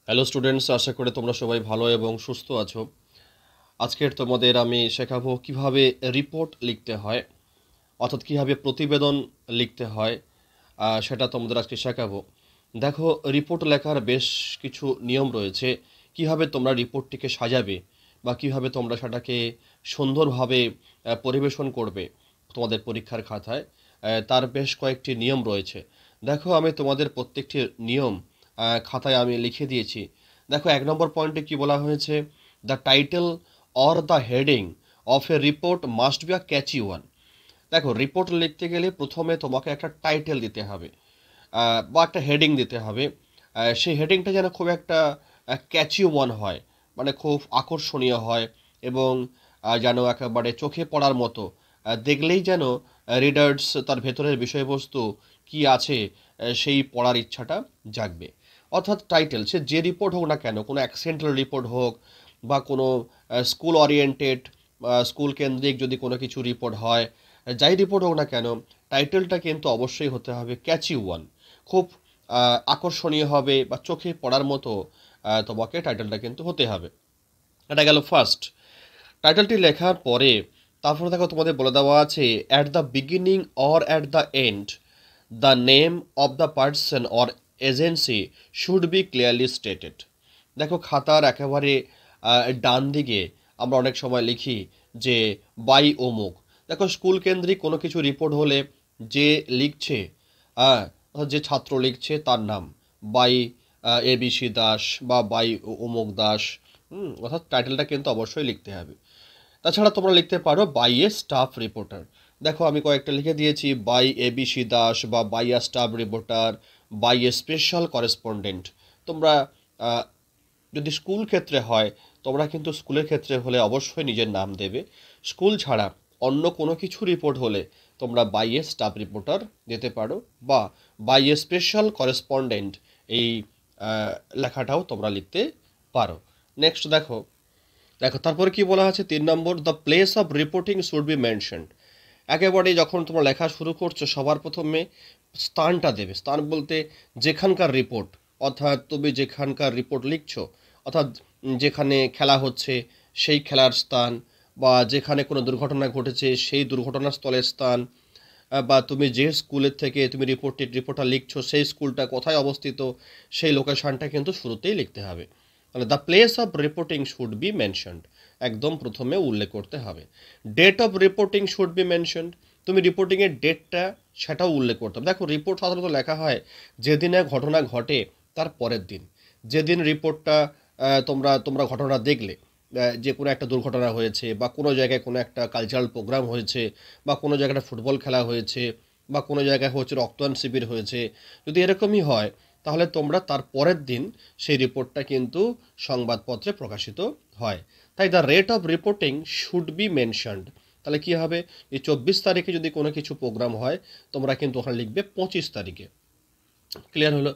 Hello students, আশা করি তোমরা সবাই ভালো এবং সুস্থ আছো। আজকের তোমাদের আমি শেখাবো কিভাবে রিপোর্ট লিখতে হয়, অর্থাৎ কিভাবে প্রতিবেদন লিখতে হয়। সেটা তোমাদের আজকে শেখাবো। দেখো, রিপোর্ট লেখার বেশ কিছু নিয়ম রয়েছে। কিভাবে তোমরা রিপোর্টটিকে সাজাবে বা কিভাবে তোমরা সেটাকে সুন্দরভাবে পরিবেশন করবে তোমাদের পরীক্ষার খাতায়, তার বেশ কয়েকটি নিয়ম রয়েছে। দেখো, আমি তোমাদের প্রত্যেকটি নিয়ম খাতায় আমি লিখে দিয়েছি। দেখো, 1 নম্বর পয়েন্টে কি বলা হয়েছে, the title or the heading of A report must be a catchy one. দেখো, রিপোর্ট লিখতে গেলে প্রথমে তোমাকে একটা টাইটেল দিতে হবে বা একটা হেডিং দিতে হবে। সেই হেডিংটা যেন খুব একটা ক্যাচি ওয়ান হয়, মানে খুব আকর্ষণীয় হয় এবং যেন একেবারে চোখে পড়ার মতো, দেখলেই যেন রিডার্স তার ভেতরের বিষয়বস্তু কি আছে সেই পড়ার ইচ্ছাটা জাগবে। অর্থাৎ টাইটেল সে যে রিপোর্ট হোক না কেন, কোনো অ্যাক্সিডেন্টাল রিপোর্ট হোক বা কোনো স্কুল ওরিয়েন্টেড, স্কুল কেন্দ্রিক যদি কোনো কিছু রিপোর্ট হয়, যাই রিপোর্ট হোক না কেন, টাইটেলটা কিন্তু অবশ্যই হতে হবে ক্যাচি ওয়ান। খুব আকর্ষণীয় হবে বা চোখে পড়ার মতো তোমাকে টাইটেলটা কিন্তু হতে হবে। এটা গেল ফার্স্ট। টাইটেলটি লেখার পরে তারপরে দেখো তোমাদের বলে দেওয়া আছে, at the beginning or at the end the name of the person or agency should be clearly stated. দেখো, খাতার একেবারে ডান দিকে আমরা অনেক সময় লিখি যে বাই অমুক। দেখো, স্কুল কেন্দ্রিক কোনো কিছু রিপোর্ট হলে যে লিখছে, অর্থাৎ যে ছাত্র লিখছে তার নাম বাই ABC দাস বা বাই অমুক দাস। অর্থাৎ টাইটেলটা কিন্তু অবশ্যই লিখতে হবে। তাছাড়া তোমরা লিখতে পারো বাই এ স্টাফ রিপোর্টার। দেখো, আমি কয়েকটা লিখে দিয়েছি, বাই ABC দাস বা by a staff reporter, by a special correspondent. তোমরা আহ, যদি স্কুল ক্ষেত্রে হয়, তোমরা কিন্তু স্কুলের ক্ষেত্রে হলে অবশ্যই নিজের নাম দেবে। স্কুল ছাড়া অন্য কোনো কিছু রিপোর্ট হলে তোমরা বাই এ স্টাফ রিপোর্টার দিতে পারো বা বাই এ স্পেশাল করেসপন্ডেন্ট, এই লেখাটাও তোমরা লিখতে পারো। নেক্সট দেখো, তারপরে কি বলা আছে, 3 নম্বর, the place of reporting should be mentioned. একেবারে যখন তোমরা লেখা শুরু করছো সবার প্রথমে স্থানটা দেবে। স্থান বলতে যেখানকার রিপোর্ট, অর্থাৎ তুমি যেখানকার রিপোর্ট লিখছো, অর্থাৎ যেখানে খেলা হচ্ছে সেই খেলার স্থান, বা যেখানে কোনো দুর্ঘটনা ঘটেছে সেই দুর্ঘটনাস্থলের স্থান, বা তুমি যে স্কুলের থেকে তুমি রিপোর্টটা লিখছো সেই স্কুলটা কোথায় অবস্থিত, সেই লোকেশনটা কিন্তু শুরুতেই লিখতে হবে। তাহলে the place of reporting should be mentioned, একদম প্রথমে উল্লেখ করতে হবে। Date of reporting should be mentioned, তুমি রিপোর্টিংয়ের ডেটটা সেটাও উল্লেখ করতে হবে। দেখো, রিপোর্ট সাধারণত লেখা হয় যেদিনে ঘটনা ঘটে তার পরের দিন। যেদিন রিপোর্টটা তোমরা তোমরা ঘটনা দেখলে, যে কোনো একটা দুর্ঘটনা হয়েছে বা কোনো জায়গায় কোনো একটা কালচারাল প্রোগ্রাম হয়েছে বা কোনো জায়গায় একটা ফুটবল খেলা হয়েছে বা কোনো জায়গায় হচ্ছে রক্তদান শিবির হয়েছে, যদি এরকমই হয় তাহলে তোমরা তার পরের দিন সেই রিপোর্টটা কিন্তু সংবাদপত্রে প্রকাশিত হয়। তাই the rate of reporting should be mentioned. তাহলে কী হবে, এই 24 তারিখে যদি কোনো কিছু প্রোগ্রাম হয়, তোমরা কিন্তু ওখানে লিখবে 25 তারিখে। ক্লিয়ার হলো?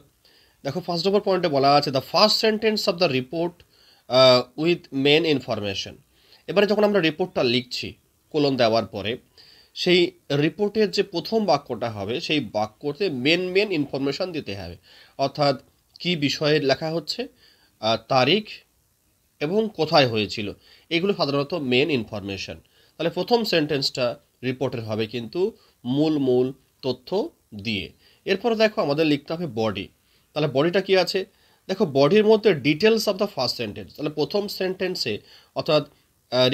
দেখো, 1 নম্বর পয়েন্টে বলা আছে, the first sentence of the report with main information. এবারে যখন আমরা রিপোর্টটা লিখছি কোলন দেওয়ার পরে, সেই রিপোর্টের যে প্রথম বাক্যটা হবে সেই বাক্যতে মেন ইনফরমেশন দিতে হবে। অর্থাৎ কি বিষয়ে লেখা হচ্ছে, তারিখ এবং কোথায় হয়েছিল, এগুলো সাধারণত মেন ইনফরমেশন। তাহলে প্রথম সেন্টেন্সটা রিপোর্টের হবে কিন্তু মূল তথ্য দিয়ে। এরপরে দেখো, আমাদের লিখতে হবে বডি। তাহলে বডিটা কি আছে, দেখো বডির মধ্যে details of the first sentence. তাহলে প্রথম সেন্টেন্সে, অর্থাৎ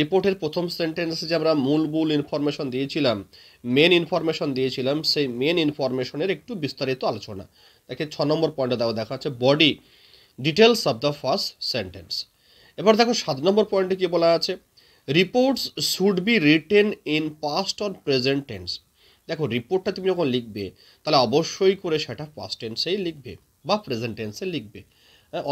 রিপোর্টের প্রথম সেন্টেন্সে যে আমরা মূল ইনফরমেশন দিয়েছিলাম, মেন ইনফরমেশন দিয়েছিলাম, সেই মেন ইনফরমেশনের একটু বিস্তারিত আলোচনা। দেখে 6 নম্বর পয়েন্টে দেখা হচ্ছে body details of the first sentence. এবার দেখো, 7 নম্বর পয়েন্টে কি বলা আছে, reports should be written in past or present tense. দেখো, রিপোর্টটা তুমি যখন লিখবে তাহলে অবশ্যই করে সেটা পাস্ট টেন্সেই লিখবে বা প্রেজেন্ট টেন্সে লিখবে।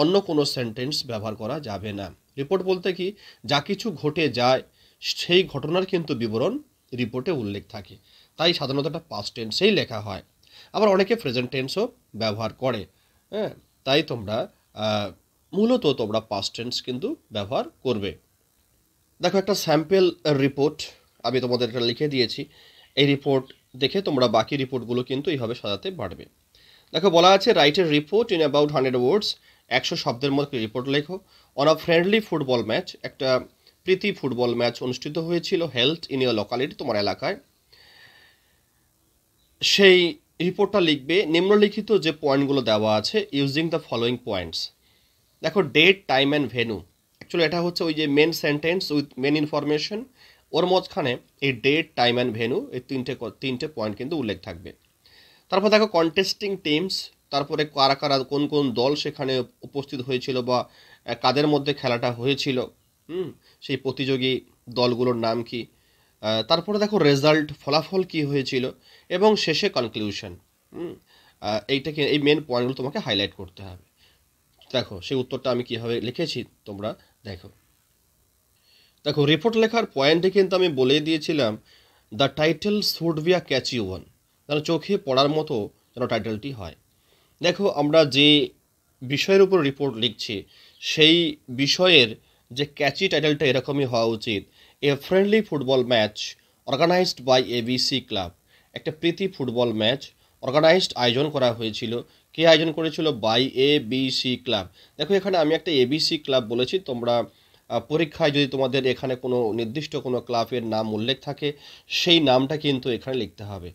অন্য কোনো সেন্টেন্স ব্যবহার করা যাবে না। রিপোর্ট বলতে কি, যা কিছু ঘটে যায় সেই ঘটনার কিন্তু বিবরণ রিপোর্টে উল্লেখ থাকে। তাই সাধারণত এটা পাস্ট টেন্সেই লেখা হয়। আবার অনেকে প্রেজেন্ট টেন্সও ব্যবহার করে। হ্যাঁ, তাই তোমরা মূলত তোমরা পাস্ট টেন্স কিন্তু ব্যবহার করবে। দেখো, একটা স্যাম্পল রিপোর্ট আমি তোমাদের এটা লিখে দিয়েছি। এই রিপোর্ট দেখে তোমরা বাকি রিপোর্টগুলো কিন্তু এইভাবে সাজাতে পারবে। দেখো, বলা আছে, write a report in about 100 ওয়ার্ডস 100 শব্দের মধ্যে রিপোর্ট লেখো। On a friendly football match, একটা প্রীতি ফুটবল ম্যাচ অনুষ্ঠিত হয়েছিল হেল্ড ইন ইয়োর লোকালিটি, তোমার এলাকায়। সেই রিপোর্টটা লিখবে নিম্নলিখিত যে পয়েন্টগুলো দেওয়া আছে ইউজিং দ্য ফলোয়িং পয়েন্টস। দেখো date, time and venue, actually এটা হচ্ছে ওই যে main sentence with main information, ওর মাঝখানে এই ডেট, টাইম অ্যান্ড ভেন্যু এই তিনটে পয়েন্ট কিন্তু উল্লেখ থাকবে। তারপর দেখো কন্টেস্টিং টিমস, তারপরে কারা কারা কোন কোন দল সেখানে উপস্থিত হয়েছিল বা কাদের মধ্যে খেলাটা হয়েছিল, সেই প্রতিযোগী দলগুলোর নাম কি। তারপরে দেখো রেজাল্ট, ফলাফল কি হয়েছিল, এবং শেষে কনক্লুশন। এইটাকে, এই মেন পয়েন্টগুলো তোমাকে হাইলাইট করতে হবে। দেখো সেই উত্তরটা আমি কীভাবে লিখেছি তোমরা দেখো। দেখো রিপোর্ট লেখার পয়েন্টে কিন্তু আমি বলে দিয়েছিলাম the title should be a catchy one, যেন চোখে পড়ার মতো যেন টাইটেলটি হয়। দেখো আমরা যে বিষয়ের উপর রিপোর্ট লিখছি সেই বিষয়ের যে ক্যাচি টাইটেলটা এরকমই হওয়া উচিত। A friendly football match organised by ABC club, একটা প্রীতি ফুটবল ম্যাচ অর্গানাইজড, আয়োজন করা হয়েছিল। কে আয়োজন করেছিল? By ABC club. দেখো এখানে আমি একটা এবিসি ক্লাব বলেছি, তোমরা পরীক্ষায় যদি তোমাদের এখানে কোনো নির্দিষ্ট কোনো ক্লাবের নাম উল্লেখ থাকে সেই নামটা কিন্তু এখানে লিখতে হবে,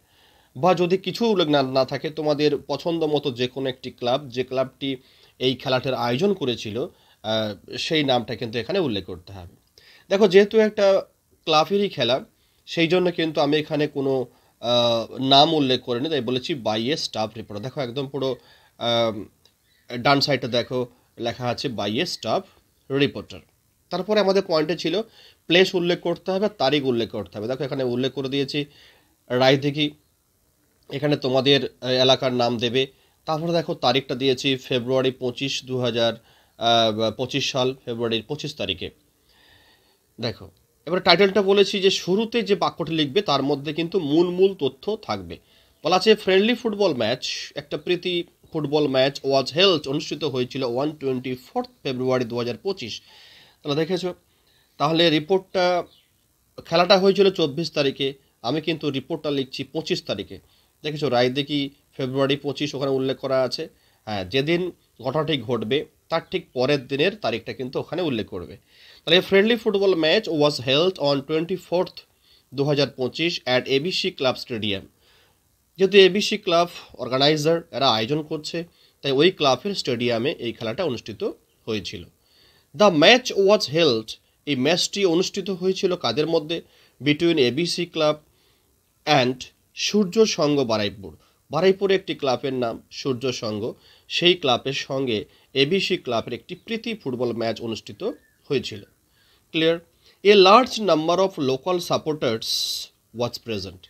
বা যদি কিছু উল্লেখ না থাকে তোমাদের পছন্দ মতো যে কোনো একটি ক্লাব, যে ক্লাবটি এই খেলাটার আয়োজন করেছিল সেই নামটা কিন্তু এখানে উল্লেখ করতে হবে। দেখো যেহেতু একটা ক্লাবেরই খেলা সেই জন্য কিন্তু আমি এখানে কোনো নাম উল্লেখ করিনি, তাই বলেছি বাই এ স্টাফ রিপোর্টার। দেখো একদম পুরো ডান সাইডে দেখো লেখা আছে বাই এ স্টাফ রিপোর্টার। তারপরে আমাদের পয়েন্টে ছিল প্লেস উল্লেখ করতে হবে, তারিখ উল্লেখ করতে হবে। দেখো এখানে উল্লেখ করে দিয়েছি রায়দিঘি, এখানে তোমাদের এলাকার নাম দেবে। তারপরে দেখো তারিখটা দিয়েছি ফেব্রুয়ারি 25, 2025 সাল, ফেব্রুয়ারির 25 তারিখে। দেখো এবার টাইটেলটা বলেছি যে শুরুতে যে বাক্যটি লিখবে তার মধ্যে কিন্তু মূল তথ্য থাকবে। বলা আছে ফ্রেন্ডলি ফুটবল ম্যাচ, একটা প্রীতি ফুটবল ম্যাচ ওয়াজ হেল্ড, অনুষ্ঠিত হয়েছিল 24 ফেব্রুয়ারি 2025। তাহলে দেখেছো, তাহলে রিপোর্টটা, খেলাটা হয়েছিল 24 তারিখে, আমি কিন্তু রিপোর্টটা লিখছি 25 তারিখে। দেখেছো রায়দিঘি ফেব্রুয়ারি 25 ওখানে উল্লেখ করা আছে। হ্যাঁ, যেদিন ঘটনাটি ঘটবে তার ঠিক পরের দিনের তারিখটা কিন্তু ওখানে উল্লেখ করবে। তাহলে friendly football match was held on 24 2025 at ABC club stadium. যেহেতু এবিসি ক্লাব অর্গানাইজার, এরা আয়োজন করছে, তাই ওই ক্লাবের স্টেডিয়ামে এই খেলাটা অনুষ্ঠিত হয়েছিল। দ্য ম্যাচ ওয়াজ হেল্ড, এই ম্যাচটি অনুষ্ঠিত হয়েছিল কাদের মধ্যে? বিটুইন এবিসি ক্লাব অ্যান্ড সূর্য সংঘ বারুইপুর। বারুইপুরে একটি ক্লাবের নাম সূর্য সংঘ, সেই ক্লাবের সঙ্গে এবিসি ক্লাবের একটি প্রীতি ফুটবল ম্যাচ অনুষ্ঠিত হয়েছিল। Clear? A large number of local supporters was present,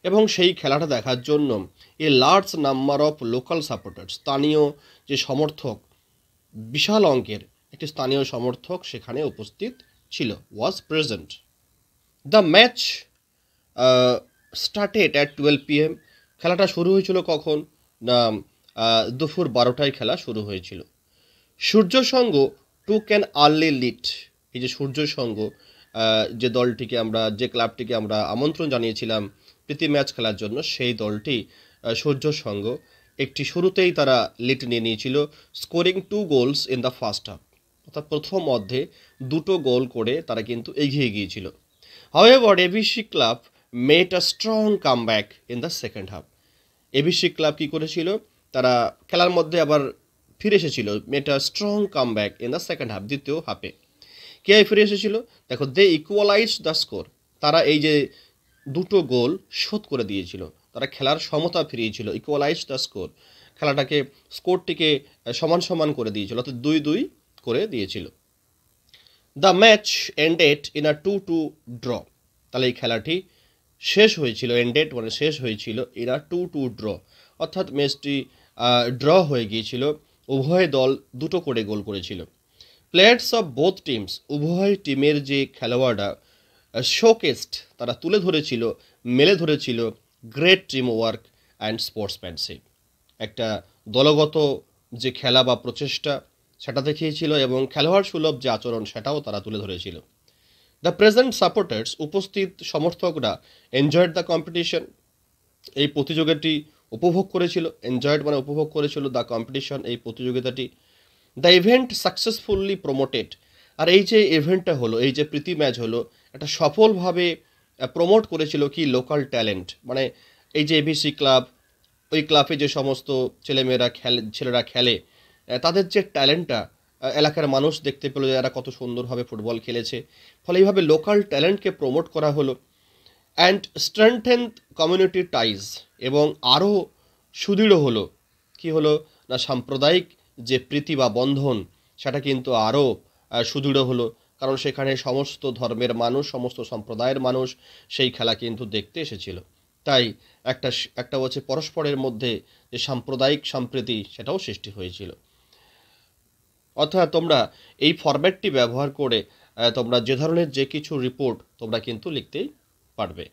এবং সেই খেলাটা দেখার জন্য a large number of local supporters, স্থানীয় যে সমর্থক, বিশাল অঙ্কের একটি স্থানীয় সমর্থক সেখানে উপস্থিত ছিল, was present. The match started at 12 PM, খেলাটা শুরু হয়েছিল কখন? না, দুপুর 12টায় খেলা শুরু হয়েছিল। সূর্য সংঘ টুক অ্যান আর্লি লিড, এই যে সূর্য সংঘ যে দলটিকে আমরা, যে ক্লাবটিকে আমরা আমন্ত্রণ জানিয়েছিলাম প্রীতি ম্যাচ খেলার জন্য, সেই দলটি সূর্য সংঘ একটি শুরুতেই তারা লিড নিয়ে নিয়েছিল, scoring 2 goals in the first half, অর্থাৎ প্রথম অর্ধে 2টো গোল করে তারা কিন্তু এগিয়ে গিয়েছিল। However ABC club made a strong comeback in the second half. ABC club কী করেছিল? তারা খেলার মধ্যে আবার ফিরে এসেছিল, made a strong comeback in the second half, দ্বিতীয় হাফে। কে ফিরে এসেছিল? দেখো দে ইকুয়ালাইজ দ্য স্কোর, তারা এই যে 2টো গোল শোধ করে দিয়েছিল, তারা খেলার সমতা ফিরিয়েছিল, ইকুয়ালাইজ দ্য স্কোর, খেলাটাকে, স্কোরটিকে সমান করে দিয়েছিল, অর্থাৎ 2-2 করে দিয়েছিল। The match ended in a 2-2 draw, তাহলে এই খেলাটি শেষ হয়েছিল, এন্ডেড মানে শেষ হয়েছিল, ইন আ 2-2 ড্র, অর্থাৎ ম্যাচটি ড্র হয়ে গিয়েছিল, উভয় দল 2টো করে গোল করেছিল। প্লেয়ার্স অফ বোথ টিমস, উভয় টিমের যে খেলোয়াড়রা শোকেসড, তারা তুলে ধরেছিল, মেলে ধরেছিল great team work and sportsmanship, একটা দলগত যে খেলা বা প্রচেষ্টা সেটা দেখিয়েছিল, এবং খেলোয়াড় সুলভ যে আচরণ সেটাও তারা তুলে ধরেছিল। দ্য প্রেজেন্ট সাপোর্টার্স, উপস্থিত সমর্থকরা, এনজয়েড দ্য কম্পিটিশন, এই প্রতিযোগিতাটি উপভোগ করেছিল, এনজয়েড মানে উপভোগ করেছিল, দ্য কম্পিটিশন এই প্রতিযোগিতাটি। The event successfully promoted. আর এই যে ইভেন্টটা হলো, এই যে প্রীতি ম্যাচ হলো, এটা সফলভাবে প্রমোট করেছিল কি লোকাল ট্যালেন্ট, মানে এই যে এবিসি ক্লাব, ওই ক্লাবে যে সমস্ত ছেলেরা খেলে, তাদের যে ট্যালেন্টটা এলাকার মানুষ দেখতে পেলো যে এরা কত সুন্দরভাবে ফুটবল খেলেছে। ফলে এইভাবে লোকাল ট্যালেন্টকে প্রমোট করা হলো। অ্যান্ড স্ট্রেংথেন কমিউনিটি টাইজ, এবং আরও সুদৃঢ় হলো, কি হলো না সাম্প্রদায়িক যে প্রীতি বা বন্ধন, সেটা কিন্তু আরও সুদৃঢ় হলো, কারণ সেখানে সমস্ত ধর্মের মানুষ, সমস্ত সম্প্রদায়ের মানুষ সেই খেলা কিন্তু দেখতে এসেছিল। তাই একটা হচ্ছে পরস্পরের মধ্যে যে সাম্প্রদায়িক সম্প্রীতি, সেটাও সৃষ্টি হয়েছিল। অর্থাৎ তোমরা এই ফরম্যাটটি ব্যবহার করে তোমরা যে ধরনের যে কিছু রিপোর্ট তোমরা কিন্তু লিখতেই পারবে।